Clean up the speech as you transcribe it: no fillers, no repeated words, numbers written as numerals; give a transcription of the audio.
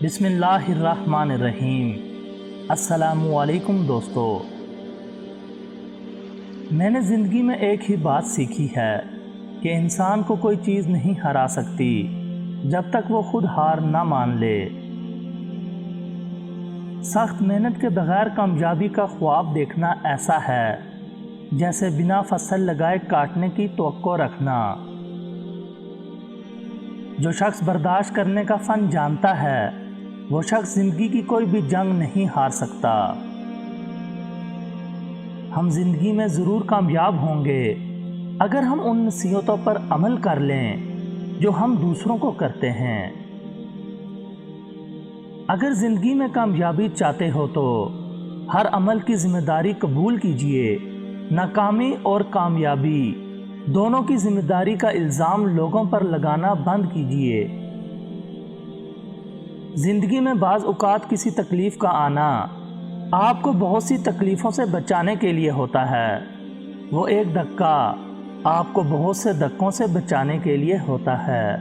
بسم اللہ الرحمن الرحیم۔ السلام علیکم دوستو۔ میں نے زندگی میں ایک ہی بات سیکھی ہے کہ انسان کو کوئی چیز نہیں ہرا سکتی جب تک وہ خود ہار نہ مان لے۔ سخت محنت کے بغیر کامیابی کا خواب دیکھنا ایسا ہے جیسے بنا فصل لگائے کاٹنے کی توقع رکھنا۔ جو شخص برداشت کرنے کا فن جانتا ہے وہ شخص زندگی کی کوئی بھی جنگ نہیں ہار سکتا۔ ہم زندگی میں ضرور کامیاب ہوں گے اگر ہم ان نصیحتوں پر عمل کر لیں جو ہم دوسروں کو کرتے ہیں۔ اگر زندگی میں کامیابی چاہتے ہو تو ہر عمل کی ذمہ داری قبول کیجیے۔ ناکامی اور کامیابی دونوں کی ذمہ داری کا الزام لوگوں پر لگانا بند کیجیے۔ زندگی میں بعض اوقات کسی تکلیف کا آنا آپ کو بہت سی تکلیفوں سے بچانے کے لیے ہوتا ہے۔ وہ ایک دھکا آپ کو بہت سے دھکوں سے بچانے کے لیے ہوتا ہے۔